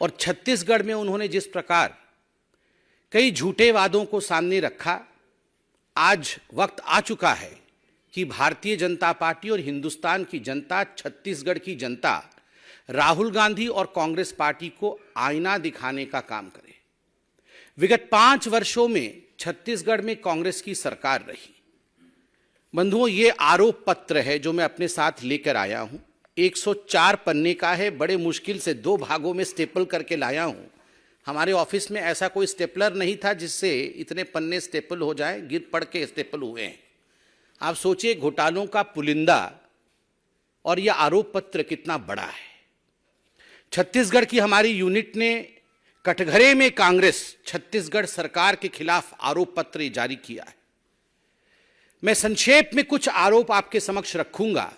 और छत्तीसगढ़ में उन्होंने जिस प्रकार कई झूठे वादों को सामने रखा, आज वक्त आ चुका है कि भारतीय जनता पार्टी और हिंदुस्तान की जनता, छत्तीसगढ़ की जनता राहुल गांधी और कांग्रेस पार्टी को आईना दिखाने का काम करे। विगत 5 वर्षों में छत्तीसगढ़ में कांग्रेस की सरकार रही। बंधुओं, ये आरोप पत्र है जो मैं अपने साथ लेकर आया हूं। 104 पन्ने का है, बड़े मुश्किल से 2 भागों में स्टेपल करके लाया हूं। हमारे ऑफिस में ऐसा कोई स्टेपलर नहीं था जिससे इतने पन्ने स्टेपल हो जाए, गिर पड़ के स्टेपल हुए हैं। आप सोचिए, घोटालों का पुलिंदा और यह आरोप पत्र कितना बड़ा है। छत्तीसगढ़ की हमारी यूनिट ने कटघरे में कांग्रेस छत्तीसगढ़ सरकार के खिलाफ आरोप पत्र जारी किया है। मैं संक्षेप में कुछ आरोप आपके समक्ष रखूंगा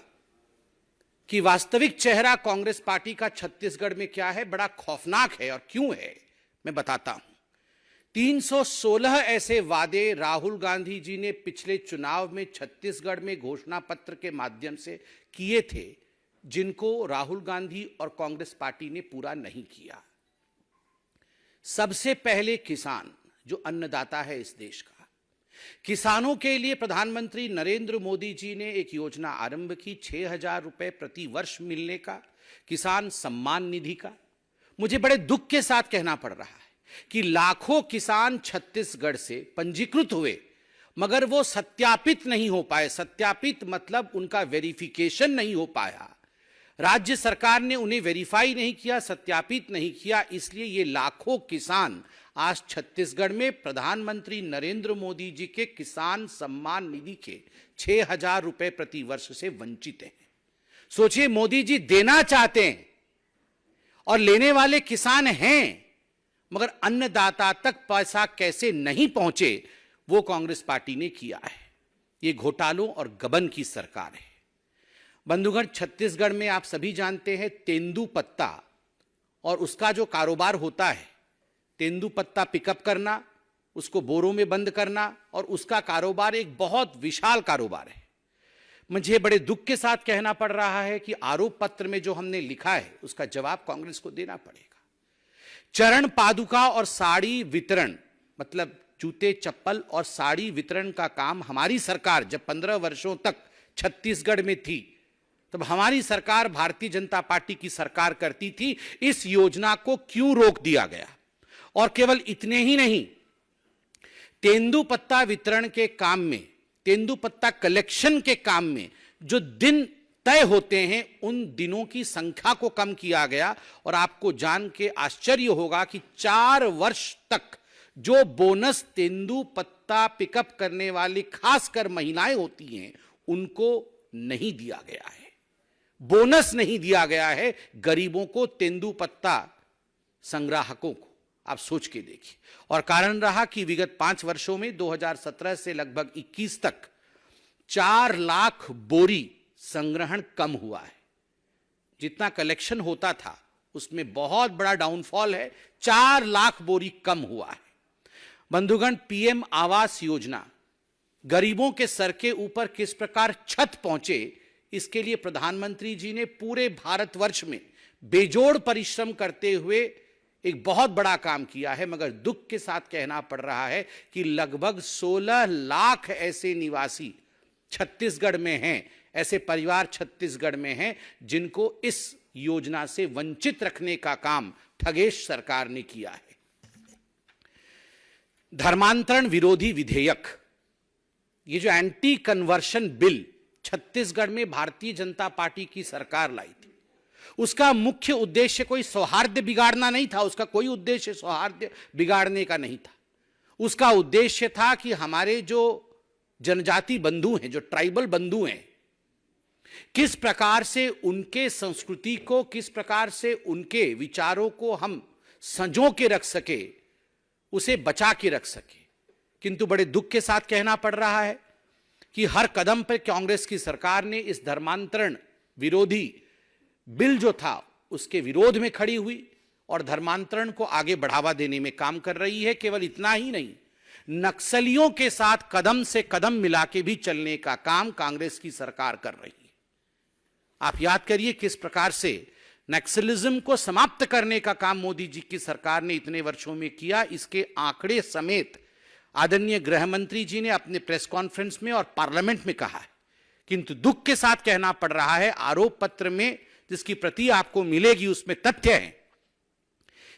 कि वास्तविक चेहरा कांग्रेस पार्टी का छत्तीसगढ़ में क्या है, बड़ा खौफनाक है और क्यों है, मैं बताता हूं। 316 ऐसे वादे राहुल गांधी जी ने पिछले चुनाव में छत्तीसगढ़ में घोषणा पत्र के माध्यम से किए थे, जिनको राहुल गांधी और कांग्रेस पार्टी ने पूरा नहीं किया। सबसे पहले किसान, जो अन्नदाता है इस देश का, किसानों के लिए प्रधानमंत्री नरेंद्र मोदी जी ने एक योजना आरंभ की, 6,000 रुपए प्रति वर्ष मिलने का, किसान सम्मान निधि का। मुझे बड़े दुख के साथ कहना पड़ रहा है कि लाखों किसान छत्तीसगढ़ से पंजीकृत हुए, मगर वो सत्यापित नहीं हो पाए। सत्यापित मतलब उनका वेरिफिकेशन नहीं हो पाया। राज्य सरकार ने उन्हें वेरीफाई नहीं किया, सत्यापित नहीं किया, इसलिए ये लाखों किसान आज छत्तीसगढ़ में प्रधानमंत्री नरेंद्र मोदी जी के किसान सम्मान निधि के 6,000 रुपए प्रति वर्ष से वंचित हैं। सोचिए, मोदी जी देना चाहते हैं और लेने वाले किसान हैं, मगर अन्नदाता तक पैसा कैसे नहीं पहुंचे, वो कांग्रेस पार्टी ने किया है। ये घोटालों और गबन की सरकार है। बंधुगण, छत्तीसगढ़ में आप सभी जानते हैं तेंदूपत्ता और उसका जो कारोबार होता है, तेंदूपत्ता पिकअप करना, उसको बोरों में बंद करना और उसका कारोबार एक बहुत विशाल कारोबार है। मुझे बड़े दुख के साथ कहना पड़ रहा है कि आरोप पत्र में जो हमने लिखा है उसका जवाब कांग्रेस को देना पड़ेगा। चरण पादुका और साड़ी वितरण, मतलब जूते चप्पल और साड़ी वितरण का काम हमारी सरकार जब 15 वर्षों तक छत्तीसगढ़ में थी, तब हमारी सरकार भारतीय जनता पार्टी की सरकार करती थी। इस योजना को क्यों रोक दिया गया? और केवल इतने ही नहीं, तेंदूपत्ता वितरण के काम में, तेंदूपत्ता कलेक्शन के काम में जो दिन तय होते हैं, उन दिनों की संख्या को कम किया गया। और आपको जान के आश्चर्य होगा कि 4 वर्ष तक जो बोनस तेंदूपत्ता पिकअप करने वाली खासकर महिलाएं होती हैं, उनको नहीं दिया गया है। बोनस नहीं दिया गया है गरीबों को, तेंदूपत्ता संग्राहकों को। आप सोच के देखिए। और कारण रहा कि विगत 5 वर्षों में 2017 से लगभग 21 तक 4 लाख बोरी संग्रहण कम हुआ है। जितना कलेक्शन होता था उसमें बहुत बड़ा डाउनफॉल है, 4 लाख बोरी कम हुआ है। बंधुगण, पीएम आवास योजना, गरीबों के सर के ऊपर किस प्रकार छत पहुंचे, इसके लिए प्रधानमंत्री जी ने पूरे भारतवर्ष में बेजोड़ परिश्रम करते हुए एक बहुत बड़ा काम किया है। मगर दुख के साथ कहना पड़ रहा है कि लगभग 16 लाख ऐसे निवासी छत्तीसगढ़ में हैं, ऐसे परिवार छत्तीसगढ़ में हैं जिनको इस योजना से वंचित रखने का काम ठगेश सरकार ने किया है। धर्मांतरण विरोधी विधेयक, ये जो एंटी कन्वर्शन बिल छत्तीसगढ़ में भारतीय जनता पार्टी की सरकार लाई थी, उसका मुख्य उद्देश्य कोई सौहार्द बिगाड़ना नहीं था। उसका कोई उद्देश्य सौहार्द बिगाड़ने का नहीं था। उसका उद्देश्य था कि हमारे जो जनजाति बंधु हैं, जो ट्राइबल बंधु हैं, किस प्रकार से उनके संस्कृति को, किस प्रकार से उनके विचारों को हम संजो के रख सके, उसे बचा के रख सके। किंतु बड़े दुख के साथ कहना पड़ रहा है कि हर कदम पर कांग्रेस की सरकार ने इस धर्मांतरण विरोधी बिल जो था उसके विरोध में खड़ी हुई और धर्मांतरण को आगे बढ़ावा देने में काम कर रही है। केवल इतना ही नहीं, नक्सलियों के साथ कदम से कदम मिला के भी चलने का काम कांग्रेस की सरकार कर रही है। आप याद करिए किस प्रकार से नक्सलिज्म को समाप्त करने का काम मोदी जी की सरकार ने इतने वर्षों में किया, इसके आंकड़े समेत आदरणीय गृह मंत्री जी ने अपने प्रेस कॉन्फ्रेंस में और पार्लियामेंट में कहा है। किंतु दुख के साथ कहना पड़ रहा है, आरोप पत्र में जिसकी प्रति आपको मिलेगी उसमें तथ्य है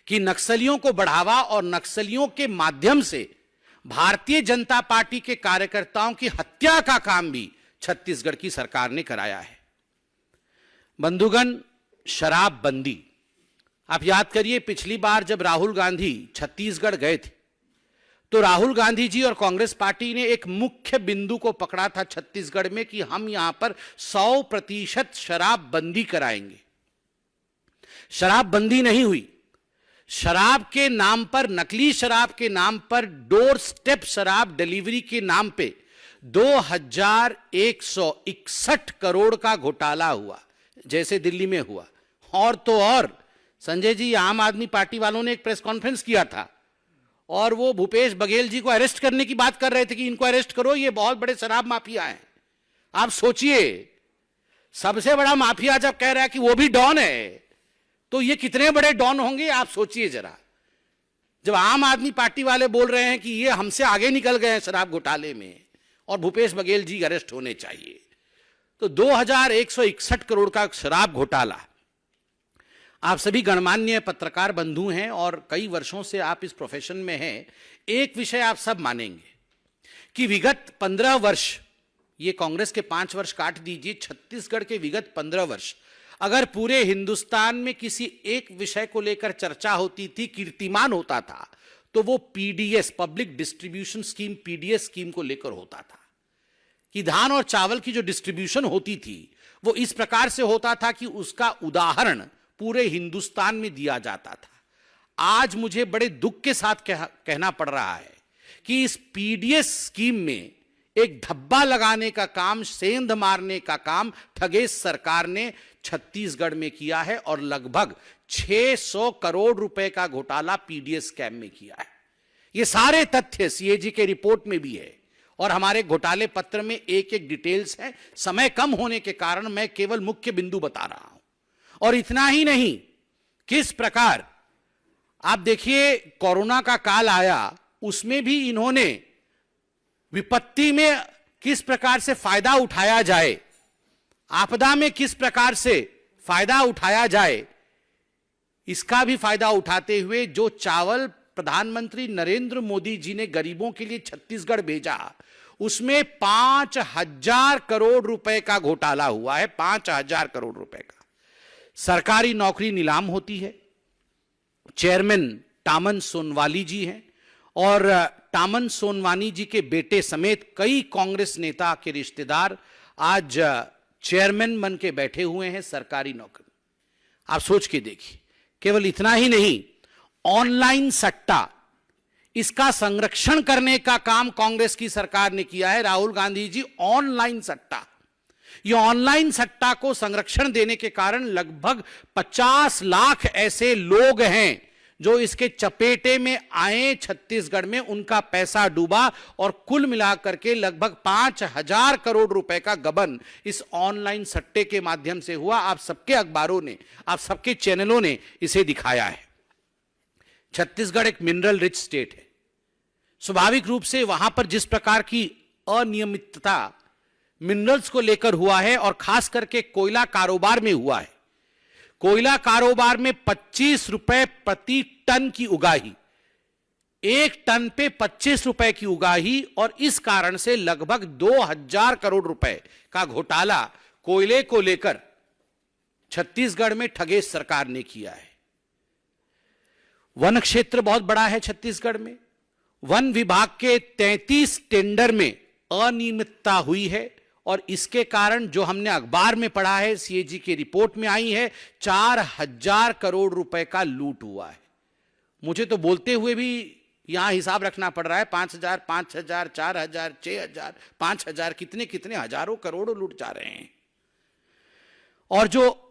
कि नक्सलियों को बढ़ावा और नक्सलियों के माध्यम से भारतीय जनता पार्टी के कार्यकर्ताओं की हत्या का काम भी छत्तीसगढ़ की सरकार ने कराया है। बंधुगण, शराबबंदी, आप याद करिए पिछली बार जब राहुल गांधी छत्तीसगढ़ गए थे तो राहुल गांधी जी और कांग्रेस पार्टी ने एक मुख्य बिंदु को पकड़ा था छत्तीसगढ़ में कि हम यहां पर 100% शराबबंदी कराएंगे। शराबबंदी नहीं हुई। शराब के नाम पर, नकली शराब के नाम पर, डोर स्टेप शराब डिलीवरी के नाम पे 2161 करोड़ का घोटाला हुआ, जैसे दिल्ली में हुआ। और तो और संजय जी, आम आदमी पार्टी वालों ने एक प्रेस कॉन्फ्रेंस किया था और वो भूपेश बघेल जी को अरेस्ट करने की बात कर रहे थे कि इनको अरेस्ट करो, ये बहुत बड़े शराब माफिया हैं। आप सोचिए, सबसे बड़ा माफिया जब कह रहा है कि वो भी डॉन है, तो ये कितने बड़े डॉन होंगे आप सोचिए जरा। जब आम आदमी पार्टी वाले बोल रहे हैं कि ये हमसे आगे निकल गए हैं शराब घोटाले में और भूपेश बघेल जी अरेस्ट होने चाहिए, तो 2161 करोड़ का शराब घोटाला। आप सभी गणमान्य पत्रकार बंधु हैं और कई वर्षों से आप इस प्रोफेशन में हैं। एक विषय आप सब मानेंगे कि विगत 15 वर्ष, ये कांग्रेस के 5 वर्ष काट दीजिए, छत्तीसगढ़ के विगत 15 वर्ष अगर पूरे हिंदुस्तान में किसी एक विषय को लेकर चर्चा होती थी, कीर्तिमान होता था, तो वो PDS, public distribution scheme, PDS scheme को लेकर होता था कि धान और चावल की जो डिस्ट्रीब्यूशन होती थी वो इस प्रकार से होता था कि उसका उदाहरण पूरे हिंदुस्तान में दिया जाता था। आज मुझे बड़े दुख के साथ कहना पड़ रहा है कि इस पीडीएस स्कीम में एक धब्बा लगाने का काम, सेंध मारने का काम ठगेश सरकार ने छत्तीसगढ़ में किया है और लगभग 600 करोड़ रुपए का घोटाला पीडीएस स्कैम में किया है। ये सारे तथ्य सीएजी के रिपोर्ट में भी है और हमारे घोटाले पत्र में एक एक डिटेल्स है। समय कम होने के कारण मैं केवल मुख्य बिंदु बता रहा हूं। और इतना ही नहीं, किस प्रकार आप देखिए कोरोना का काल आया, उसमें भी इन्होंने विपत्ति में किस प्रकार से फायदा उठाया जाए, आपदा में किस प्रकार से फायदा उठाया जाए, इसका भी फायदा उठाते हुए जो चावल प्रधानमंत्री नरेंद्र मोदी जी ने गरीबों के लिए छत्तीसगढ़ भेजा, उसमें 5000 करोड़ रुपए का घोटाला हुआ है। 5000 करोड़ रुपए का। सरकारी नौकरी नीलाम होती है। चेयरमैन टामन सोनवानी जी हैं और टामन सोनवानी जी के बेटे समेत कई कांग्रेस नेता के रिश्तेदार आज चेयरमैन बन के बैठे हुए हैं सरकारी नौकरी। आप सोच के देखिए। केवल इतना ही नहीं, ऑनलाइन सट्टा, इसका संरक्षण करने का काम कांग्रेस की सरकार ने किया है। राहुल गांधी जी, ऑनलाइन सट्टा, ये ऑनलाइन सट्टा को संरक्षण देने के कारण लगभग 50 लाख ऐसे लोग हैं जो इसके चपेटे में आए, छत्तीसगढ़ में उनका पैसा डूबा और कुल मिलाकर के लगभग 5000 करोड़ रुपए का गबन इस ऑनलाइन सट्टे के माध्यम से हुआ। आप सबके अखबारों ने, आप सबके चैनलों ने इसे दिखाया है। छत्तीसगढ़ एक मिनरल रिच स्टेट है। स्वाभाविक रूप से वहां पर जिस प्रकार की अनियमितता मिनरल्स को लेकर हुआ है और खास करके कोयला कारोबार में हुआ है, कोयला कारोबार में 25 रुपए प्रति टन की उगाही, 1 टन पे 25 रुपए की उगाही, और इस कारण से लगभग 2000 करोड़ रुपए का घोटाला कोयले को लेकर छत्तीसगढ़ में ठगेश सरकार ने किया है। वन क्षेत्र बहुत बड़ा है छत्तीसगढ़ में। वन विभाग के 33 टेंडर में अनियमितता हुई है और इसके कारण जो हमने अखबार में पढ़ा है, सीएजी की रिपोर्ट में आई है, 4000 करोड़ रुपए का लूट हुआ है। मुझे तो बोलते हुए भी यहां हिसाब रखना पड़ रहा है। 5000, 5000, 4000, 6000, 5000, कितने कितने हजारों करोड़ लूट जा रहे हैं। और जो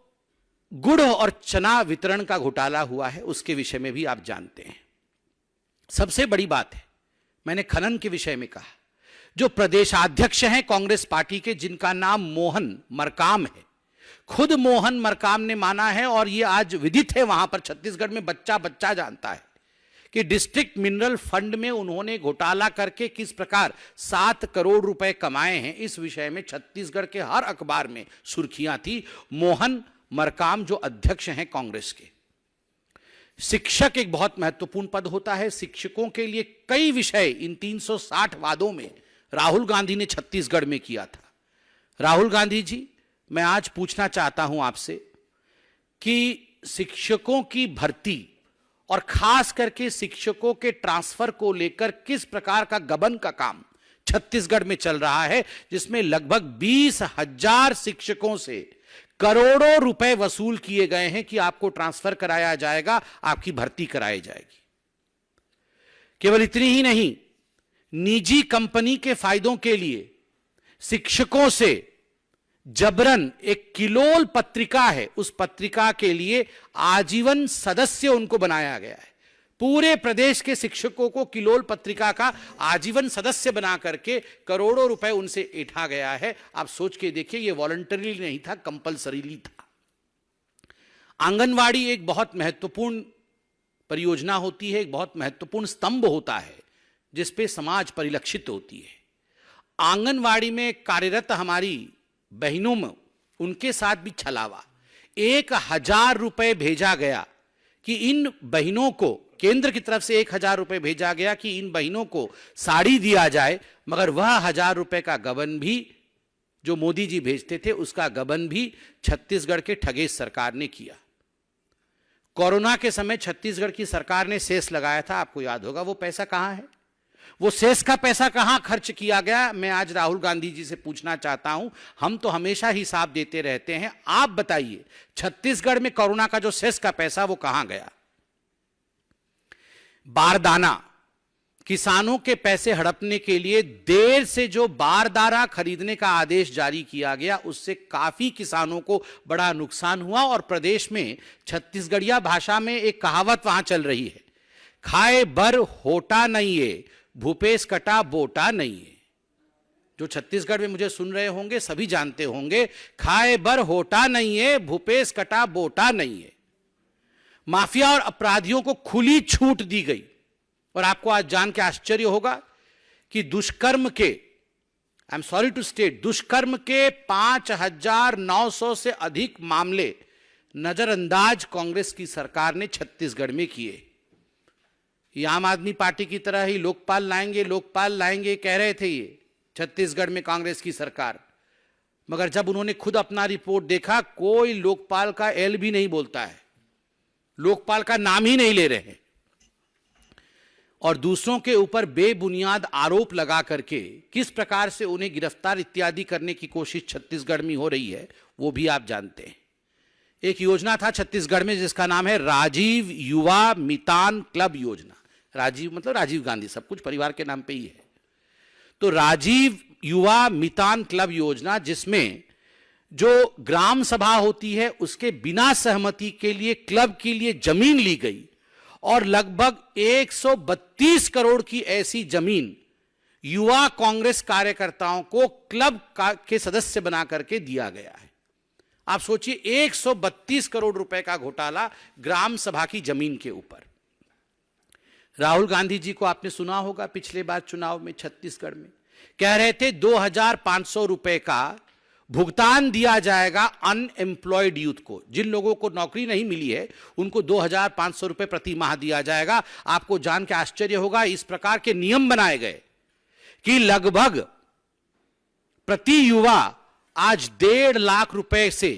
गुड़ और चना वितरण का घोटाला हुआ है, उसके विषय में भी आप जानते हैं। सबसे बड़ी बात है, मैंने खनन के विषय में कहा, जो प्रदेशाध्यक्ष हैं कांग्रेस पार्टी के, जिनका नाम मोहन मरकाम है, खुद मोहन मरकाम ने माना है और यह आज विदित है, वहां पर छत्तीसगढ़ में बच्चा बच्चा जानता है कि डिस्ट्रिक्ट मिनरल फंड में उन्होंने घोटाला करके किस प्रकार 7 करोड़ रुपए कमाए हैं। इस विषय में छत्तीसगढ़ के हर अखबार में सुर्खियां थी। मोहन मरकाम जो अध्यक्ष हैं कांग्रेस के। शिक्षक एक बहुत महत्वपूर्ण पद होता है। शिक्षकों के लिए कई विषय इन 360 वादों में राहुल गांधी ने छत्तीसगढ़ में किया था। राहुल गांधी जी, मैं आज पूछना चाहता हूं आपसे कि शिक्षकों की भर्ती और खास करके शिक्षकों के ट्रांसफर को लेकर किस प्रकार का गबन का काम छत्तीसगढ़ में चल रहा है, जिसमें लगभग 20,000 शिक्षकों से करोड़ों रुपए वसूल किए गए हैं कि आपको ट्रांसफर कराया जाएगा, आपकी भर्ती कराई जाएगी। केवल इतनी ही नहीं, निजी कंपनी के फायदों के लिए शिक्षकों से जबरन एक किलोल पत्रिका है, उस पत्रिका के लिए आजीवन सदस्य उनको बनाया गया है। पूरे प्रदेश के शिक्षकों को किलोल पत्रिका का आजीवन सदस्य बना करके करोड़ों रुपए उनसे ऐंठा गया है। आप सोच के देखिए, यह वॉलंटरी नहीं था, कंपलसरीली था। आंगनवाड़ी एक बहुत महत्वपूर्ण परियोजना होती है, एक बहुत महत्वपूर्ण स्तंभ होता है जिस पे समाज परिलक्षित होती है। आंगनवाड़ी में कार्यरत हमारी बहनों में उनके साथ भी छलावा। 1,000 रुपए भेजा गया कि इन बहनों को, केंद्र की तरफ से 1,000 रुपए भेजा गया कि इन बहनों को साड़ी दिया जाए, मगर वह 1,000 रुपए का गबन भी जो मोदी जी भेजते थे, उसका गबन भी छत्तीसगढ़ के ठगेश सरकार ने किया। कोरोना के समय छत्तीसगढ़ की सरकार ने सेस लगाया था, आपको याद होगा। वो पैसा कहां है? वो सेस का पैसा कहां खर्च किया गया? मैं आज राहुल गांधी जी से पूछना चाहता हूं। हम तो हमेशा हिसाब देते रहते हैं, आप बताइए छत्तीसगढ़ में कोरोना का जो सेस का पैसा वो कहां गया? बारदाना, किसानों के पैसे हड़पने के लिए देर से जो बारदाना खरीदने का आदेश जारी किया गया, उससे काफी किसानों को बड़ा नुकसान हुआ। और प्रदेश में छत्तीसगढ़िया भाषा में एक कहावत वहां चल रही है, खाए बर होटा नहीं है, भूपेश कटा बोटा नहीं है। जो छत्तीसगढ़ में मुझे सुन रहे होंगे सभी जानते होंगे, खाए बर होटा नहीं है, भूपेश कटा बोटा नहीं है। माफिया और अपराधियों को खुली छूट दी गई। और आपको आज जान के आश्चर्य होगा कि दुष्कर्म के, I am sorry to state, दुष्कर्म के 5,900 से अधिक मामले नजरअंदाज कांग्रेस की सरकार ने छत्तीसगढ़ में किए। ये आम आदमी पार्टी की तरह ही लोकपाल लाएंगे कह रहे थे ये छत्तीसगढ़ में कांग्रेस की सरकार, मगर जब उन्होंने खुद अपना रिपोर्ट देखा, कोई लोकपाल का एल भी नहीं बोलता है, लोकपाल का नाम ही नहीं ले रहे। और दूसरों के ऊपर बेबुनियाद आरोप लगा करके किस प्रकार से उन्हें गिरफ्तार इत्यादि करने की कोशिश छत्तीसगढ़ में हो रही है, वो भी आप जानते हैं। एक योजना था छत्तीसगढ़ में जिसका नाम है राजीव युवा मितान क्लब योजना। राजीव मतलब राजीव गांधी, सब कुछ परिवार के नाम पे ही है। तो राजीव युवा मितान क्लब योजना, जिसमें जो ग्राम सभा होती है उसके बिना सहमति के लिए क्लब के लिए जमीन ली गई और लगभग 132 करोड़ की ऐसी जमीन युवा कांग्रेस कार्यकर्ताओं को क्लब के सदस्य बना करके दिया गया है। आप सोचिए, 132 करोड़ रुपए का घोटाला ग्राम सभा की जमीन के ऊपर। राहुल गांधी जी को आपने सुना होगा, पिछले बार चुनाव में छत्तीसगढ़ में कह रहे थे 2,500 रुपए का भुगतान दिया जाएगा अनएम्प्लॉयड यूथ को। जिन लोगों को नौकरी नहीं मिली है उनको 2,500 रुपए प्रति माह दिया जाएगा। आपको जान के आश्चर्य होगा, इस प्रकार के नियम बनाए गए कि लगभग प्रति युवा आज 1.5 लाख रुपए से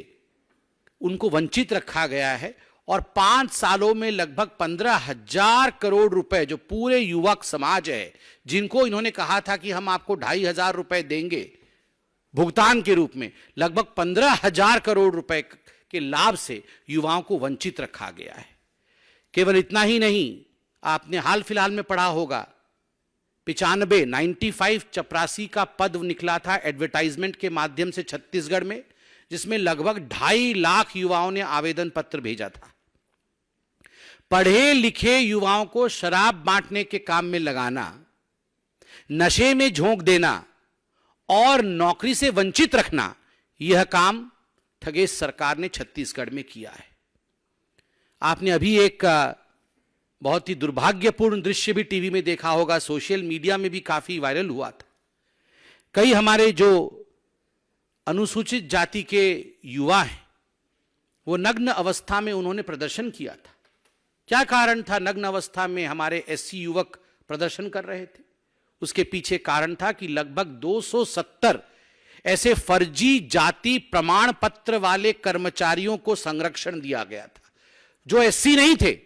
उनको वंचित रखा गया है। और 5 सालों में लगभग 15,000 करोड़ रुपए जो पूरे युवक समाज है, जिनको इन्होंने कहा था कि हम आपको 2,500 रुपए देंगे भुगतान के रूप में, लगभग 15,000 करोड़ रुपए के लाभ से युवाओं को वंचित रखा गया है। केवल इतना ही नहीं, आपने हाल फिलहाल में पढ़ा होगा 95 चपरासी का पद निकला था एडवर्टाइजमेंट के माध्यम से छत्तीसगढ़ में, जिसमें लगभग 2.5 लाख युवाओं ने आवेदन पत्र भेजा था। पढ़े लिखे युवाओं को शराब बांटने के काम में लगाना, नशे में झोंक देना और नौकरी से वंचित रखना, यह काम थगेश सरकार ने छत्तीसगढ़ में किया है। आपने अभी एक बहुत ही दुर्भाग्यपूर्ण दृश्य भी टीवी में देखा होगा, सोशल मीडिया में भी काफी वायरल हुआ था। कई हमारे जो अनुसूचित जाति के युवा हैं, वो नग्न अवस्था में उन्होंने प्रदर्शन किया था। क्या कारण था नग्न अवस्था में हमारे एससी युवक प्रदर्शन कर रहे थे? उसके पीछे कारण था कि लगभग 270 ऐसे फर्जी जाति प्रमाण पत्र वाले कर्मचारियों को संरक्षण दिया गया था, जो एससी नहीं थे,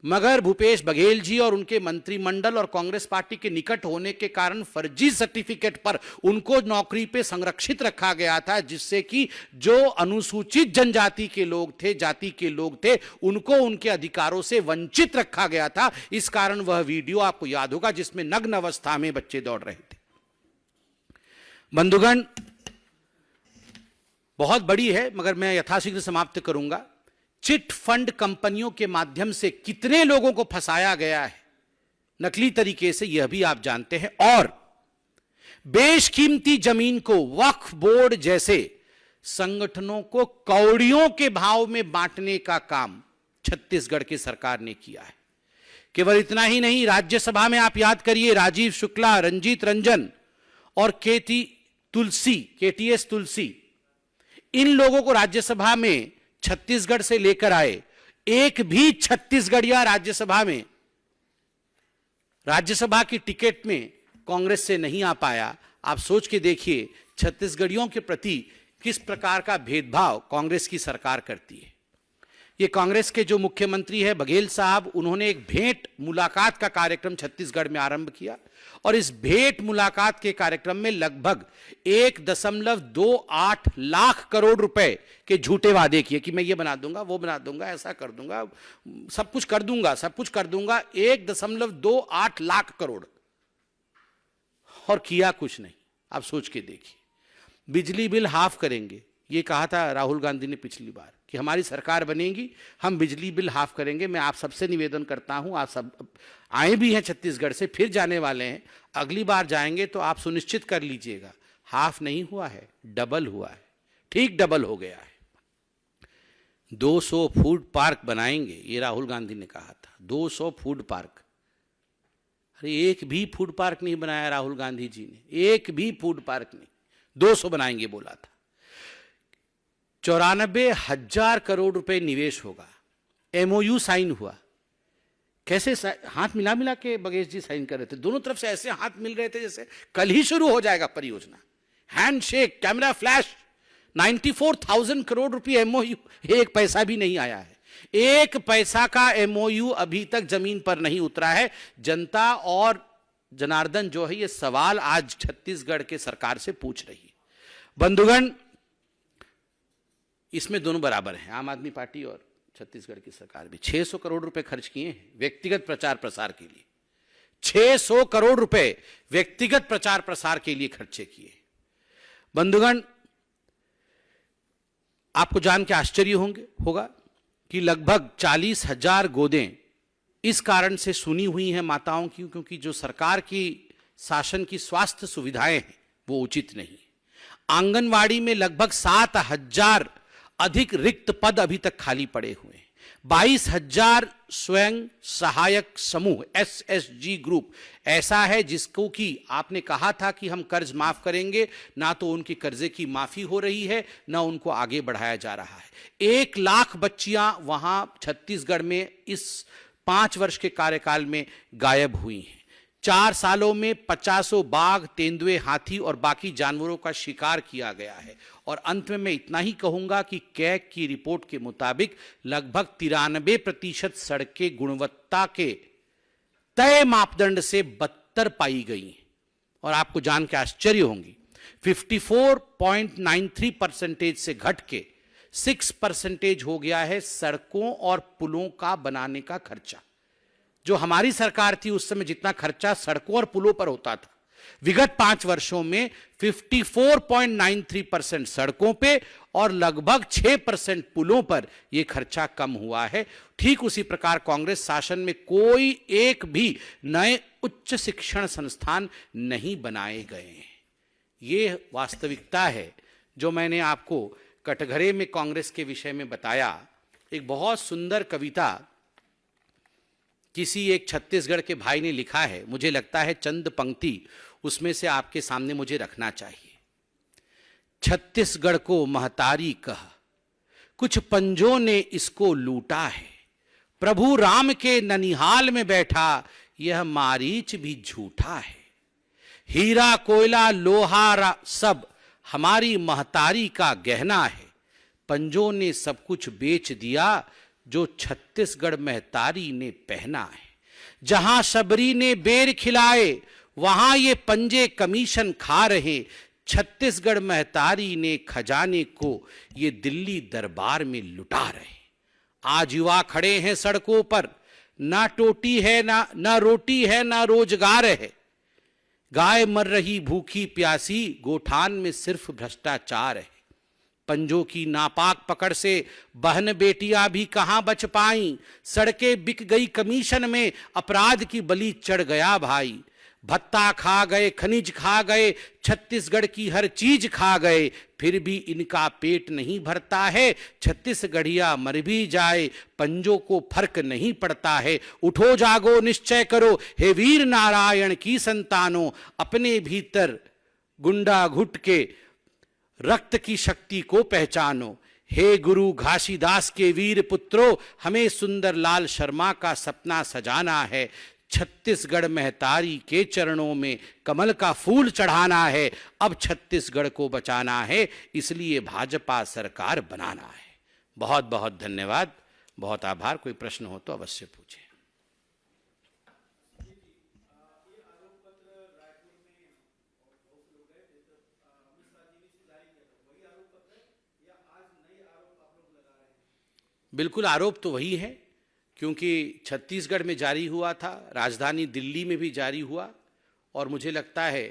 मगर भूपेश बघेल जी और उनके मंत्रिमंडल और कांग्रेस पार्टी के निकट होने के कारण फर्जी सर्टिफिकेट पर उनको नौकरी पे संरक्षित रखा गया था, जिससे कि जो अनुसूचित जनजाति के लोग थे, जाति के लोग थे, उनको उनके अधिकारों से वंचित रखा गया था। इस कारण वह वीडियो आपको याद होगा जिसमें नग्न अवस्था में बच्चे दौड़ रहे थे। बंधुगण, बहुत बड़ी है मगर मैं यथाशीघ्र समाप्त करूंगा। चिट फंड कंपनियों के माध्यम से कितने लोगों को फंसाया गया है नकली तरीके से, यह भी आप जानते हैं। और बेशकीमती जमीन को वक्फ बोर्ड जैसे संगठनों को कौड़ियों के भाव में बांटने का काम छत्तीसगढ़ की सरकार ने किया है। केवल इतना ही नहीं, राज्यसभा में आप याद करिए, राजीव शुक्ला, रंजीत रंजन और केटीएस तुलसी, इन लोगों को राज्यसभा में छत्तीसगढ़ से लेकर आए। एक भी छत्तीसगढ़िया राज्यसभा की टिकट में कांग्रेस से नहीं आ पाया। आप सोच के देखिए छत्तीसगढ़ियों के प्रति किस प्रकार का भेदभाव कांग्रेस की सरकार करती है। ये कांग्रेस के जो मुख्यमंत्री है बघेल साहब, उन्होंने एक भेंट मुलाकात का कार्यक्रम छत्तीसगढ़ में आरंभ किया और इस भेंट मुलाकात के कार्यक्रम में लगभग 1.28 लाख करोड़ रुपए के झूठे वादे किए कि मैं ये बना दूंगा, वो बना दूंगा, ऐसा कर दूंगा, सब कुछ कर दूंगा। 1.28 लाख करोड़, और किया कुछ नहीं। आप सोच के देखिए। बिजली बिल हाफ करेंगे, ये कहा था राहुल गांधी ने पिछली बार कि हमारी सरकार बनेगी, हम बिजली बिल हाफ करेंगे। मैं आप सबसे निवेदन करता हूं, आप सब आए भी हैं छत्तीसगढ़ से, फिर जाने वाले हैं, अगली बार जाएंगे तो आप सुनिश्चित कर लीजिएगा, हाफ नहीं हुआ है, डबल हुआ है, ठीक डबल हो गया है। 200 फूड पार्क बनाएंगे, ये राहुल गांधी ने कहा था, 200 फूड पार्क। अरे एक भी फूड पार्क नहीं बनाया राहुल गांधी जी ने, एक भी फूड पार्क नहीं। 200 बनाएंगे बोला था। 94,000 करोड़ रुपए निवेश होगा। एमओयू साइन हुआ। कैसे हाथ मिला मिला के बघेल जी साइन कर रहे थे, दोनों तरफ से ऐसे हाथ मिल रहे थे जैसे कल ही शुरू हो जाएगा परियोजना। हैंडशेक, कैमरा फ्लैश, 94,000 करोड़ रुपए एमओयू, एक पैसा भी नहीं आया है। एक पैसा का एमओयू अभी तक जमीन पर नहीं उतरा है। जनता और जनार्दन जो है ये सवाल आज छत्तीसगढ़ के सरकार से पूछ रही है। बंधुगण, इसमें दोनों बराबर हैं, आम आदमी पार्टी और छत्तीसगढ़ की सरकार भी। 600 करोड़ रुपए खर्च किए हैं व्यक्तिगत प्रचार प्रसार के लिए। 600 करोड़ रुपए व्यक्तिगत प्रचार प्रसार के लिए खर्चे किए। बंधुगण, आपको जान के आश्चर्य होगा कि लगभग 40,000 गोदें इस कारण से सुनी हुई हैं माताओं की, क्योंकि जो सरकार की शासन की स्वास्थ्य सुविधाएं हैं वो उचित नहीं। आंगनवाड़ी में लगभग 7,000 अधिक रिक्त पद अभी तक खाली पड़े हुए हैं। 22,000 स्वयं सहायक समूह एसएसजी ग्रुप ऐसा है जिसको कि आपने कहा था कि हम कर्ज माफ करेंगे, ना तो उनकी कर्जे की माफी हो रही है, ना उनको आगे बढ़ाया जा रहा है। 1 लाख बच्चियां वहां छत्तीसगढ़ में इस 5 वर्ष के कार्यकाल में गायब हुई हैं। 4 सालों में 50 बाघ, तेंदुए, हाथी और बाकी जानवरों का शिकार किया गया है। और अंत में मैं इतना ही कहूंगा कि कैग की रिपोर्ट के मुताबिक लगभग 93% सड़कें गुणवत्ता के तय मापदंड से बदतर पाई गई हैं। और आपको जान के आश्चर्य होंगी, 54.93% से घट के 6% हो गया है सड़कों और पुलों का बनाने का खर्चा। जो हमारी सरकार थी उस समय जितना खर्चा सड़कों और पुलों पर होता था, विगत 5 वर्षों में 54.93% सड़कों पे और लगभग 6% पुलों पर यह खर्चा कम हुआ है। ठीक उसी प्रकार कांग्रेस शासन में कोई एक भी नए उच्च शिक्षण संस्थान नहीं बनाए गए हैं। यह वास्तविकता है जो मैंने आपको कटघरे में कांग्रेस के विषय में बताया, एक बहुत सुंदर कविता किसी एक छत्तीसगढ़ के भाई ने लिखा है। मुझे लगता है चंद पंक्ति उसमें से आपके सामने मुझे रखना चाहिए। छत्तीसगढ़ को महतारी कह, कुछ पंजों ने इसको लूटा है। प्रभु राम के ननिहाल में बैठा, यह मारीच भी झूठा है। हीरा कोयला लोहा सब हमारी महतारी का गहना है। पंजों ने सब कुछ बेच दिया, जो छत्तीसगढ़ महतारी ने पहना है। जहां सबरी ने बेर खिलाए, वहां ये पंजे कमीशन खा रहे। छत्तीसगढ़ महतारी ने खजाने को ये दिल्ली दरबार में लुटा रहे। आज युवा खड़े हैं सड़कों पर, ना टोटी है ना रोटी है, ना रोजगार है। गाय मर रही भूखी प्यासी, गोठान में सिर्फ भ्रष्टाचार है। पंजों की नापाक पकड़ से बहन बेटियां भी कहां बच पाई। सड़कें बिक गई कमीशन में, अपराध की बलि चढ़ गया भाई। भत्ता खा गए, खनिज खा गए, छत्तीसगढ़ की हर चीज खा गए, फिर भी इनका पेट नहीं भरता है। छत्तीसगढ़िया मर भी जाए, पंजों को फर्क नहीं पड़ता है। उठो जागो निश्चय करो, हे वीर नारायण की संतानों। अपने भीतर गुंडा घुट के रक्त की शक्ति को पहचानो। हे गुरु घासीदास के वीर पुत्रों, हमें सुंदरलाल शर्मा का सपना सजाना है। छत्तीसगढ़ महतारी के चरणों में कमल का फूल चढ़ाना है। अब छत्तीसगढ़ को बचाना है, इसलिए भाजपा सरकार बनाना है। बहुत बहुत धन्यवाद, बहुत आभार। कोई प्रश्न हो तो अवश्य पूछें। बिल्कुल, आरोप तो वही है, क्योंकि छत्तीसगढ़ में जारी हुआ था, राजधानी दिल्ली में भी जारी हुआ, और मुझे लगता है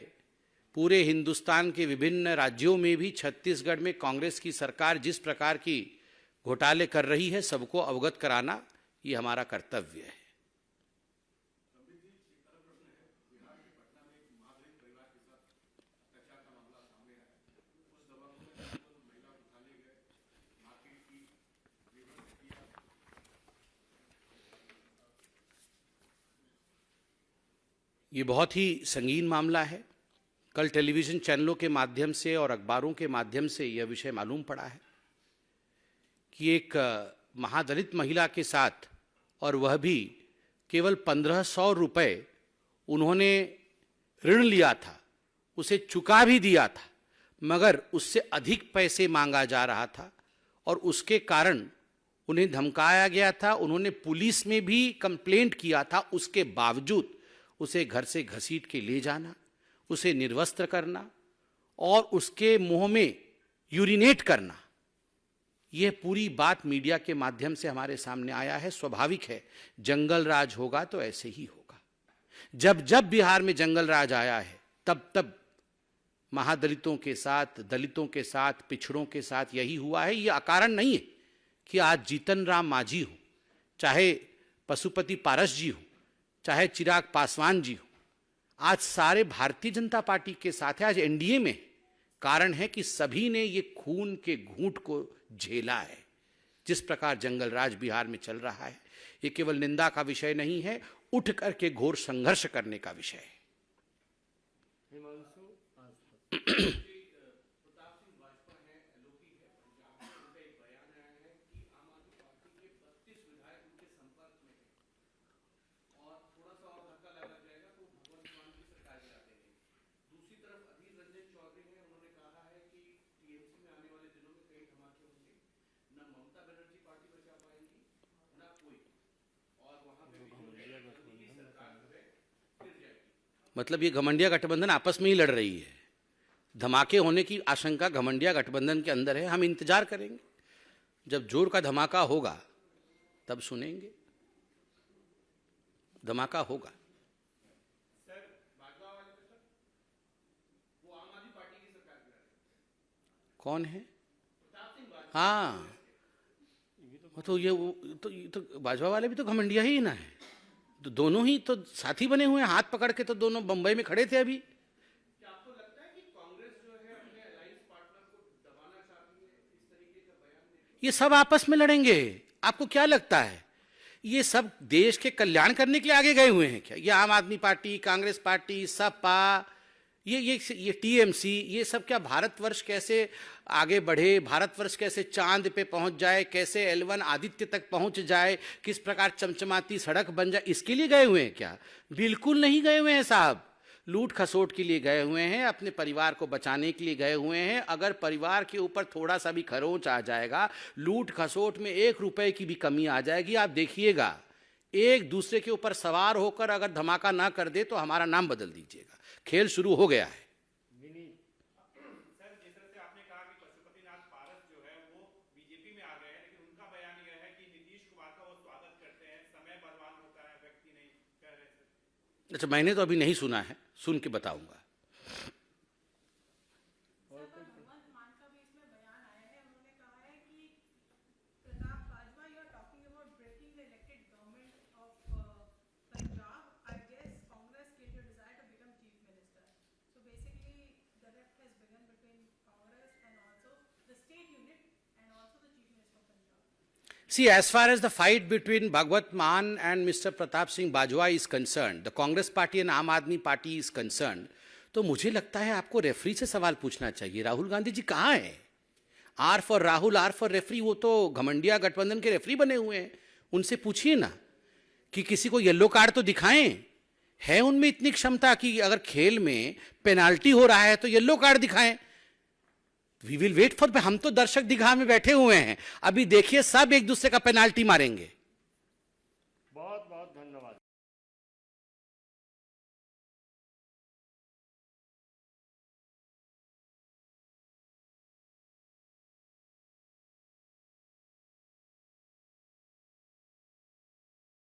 पूरे हिंदुस्तान के विभिन्न राज्यों में भी छत्तीसगढ़ में कांग्रेस की सरकार जिस प्रकार की घोटाले कर रही है, सबको अवगत कराना ये हमारा कर्तव्य है। ये बहुत ही संगीन मामला है। कल टेलीविज़न चैनलों के माध्यम से और अखबारों के माध्यम से यह विषय मालूम पड़ा है कि एक महादलित महिला के साथ, और वह भी केवल 1500 रुपये उन्होंने ऋण लिया था, उसे चुका भी दिया था, मगर उससे अधिक पैसे मांगा जा रहा था और उसके कारण उन्हें धमकाया गया था। उन्होंने पुलिस में भी कंप्लेंट किया था, उसके बावजूद उसे घर से घसीट के ले जाना, उसे निर्वस्त्र करना और उसके मुंह में यूरिनेट करना, यह पूरी बात मीडिया के माध्यम से हमारे सामने आया है। स्वाभाविक है, जंगल राज होगा तो ऐसे ही होगा। जब जब बिहार में जंगल राज आया है, तब तब महादलितों के साथ, दलितों के साथ, पिछड़ों के साथ यही हुआ है। यह अकारण नहीं है कि आज जीतन राम मांझी हो, चाहे पशुपति पारस जी हो, चाहे चिराग पासवान जी हो, आज सारे भारतीय जनता पार्टी के साथ है, आज एनडीए में। कारण है कि सभी ने ये खून के घूंट को झेला है। जिस प्रकार जंगल राज बिहार में चल रहा है, ये केवल निंदा का विषय नहीं है, उठ करके घोर संघर्ष करने का विषय है। मतलब ये घमंडिया गठबंधन आपस में ही लड़ रही है। धमाके होने की आशंका घमंडिया गठबंधन के अंदर है। हम इंतजार करेंगे, जब जोर का धमाका होगा तब सुनेंगे। धमाका होगा। कौन है? हाँ, तो ये तो भाजपा वाले भी तो घमंडिया ही ना है। तो दोनों ही तो साथी बने हुए हैं, हाथ पकड़ के तो दोनों बंबई में खड़े थे अभी। क्या आपको लगता है कि कांग्रेस जो है अपने अलायंस पार्टनर को दबाना चाहती है इस तरीके ये सब आपस में लड़ेंगे? आपको क्या लगता है ये सब देश के कल्याण करने के लिए आगे गए हुए हैं क्या? ये आम आदमी पार्टी, कांग्रेस पार्टी, सपा, ये टीएमसी, ये सब क्या भारतवर्ष कैसे आगे बढ़े, भारतवर्ष कैसे चांद पे पहुंच जाए, कैसे L1 आदित्य तक पहुंच जाए, किस प्रकार चमचमाती सड़क बन जाए, इसके लिए गए हुए हैं क्या? बिल्कुल नहीं गए हुए हैं साहब। लूट खसोट के लिए गए हुए हैं, अपने परिवार को बचाने के लिए गए हुए हैं। अगर परिवार के ऊपर थोड़ा सा भी खरोंच आ जाएगा, लूट खसोट में 1 रुपए की भी कमी आ जाएगी, आप देखिएगा, एक दूसरे के ऊपर सवार होकर अगर धमाका ना कर दे तो हमारा नाम बदल दीजिएगा। खेल शुरू हो गया है। सर, जिस तरह से आपने कहा कि पशुपतिनाथ पारस जो है वो बीजेपी में आ गए हैं, लेकिन उनका बयान यह है कि नीतीश कुमार का वो स्वागत करते हैं, समय बर्बाद होता है, व्यक्ति नहीं कह रहे थे। अच्छा, मैंने तो अभी नहीं सुना है, सुन के बताऊंगा। भगवंत मान का भी इसमें बयान आया है। उन्होंने कहा है कि Pratap Bajwa, you are talking about breaking the elected government of Punjab. I guess Congress killed your desire to become chief minister. So basically the rift has begun between Congress and also the state unit and also the chief minister of Punjab. See, as far as the fight between Bhagwat Mann and Mr. Pratap Singh Bajwa is concerned, the Congress party and Aam Aadmi party is concerned, तो मुझे लगता है आपको referee से सवाल पूछना चाहिए। राहुल गांधी जी कहाँ हैं? R for Rahul, R for referee, वो तो घमंडिया गठबंधन के रेफरी बने हुए हैं। उनसे पूछिए ना कि किसी को येलो कार्ड तो दिखाएं। है उनमें इतनी क्षमता कि अगर खेल में पेनाल्टी हो रहा है तो येलो कार्ड दिखाएं। वी विल वेट फॉर, हम तो दर्शक दीर्घा में बैठे हुए हैं, अभी देखिए सब एक दूसरे का पेनाल्टी मारेंगे।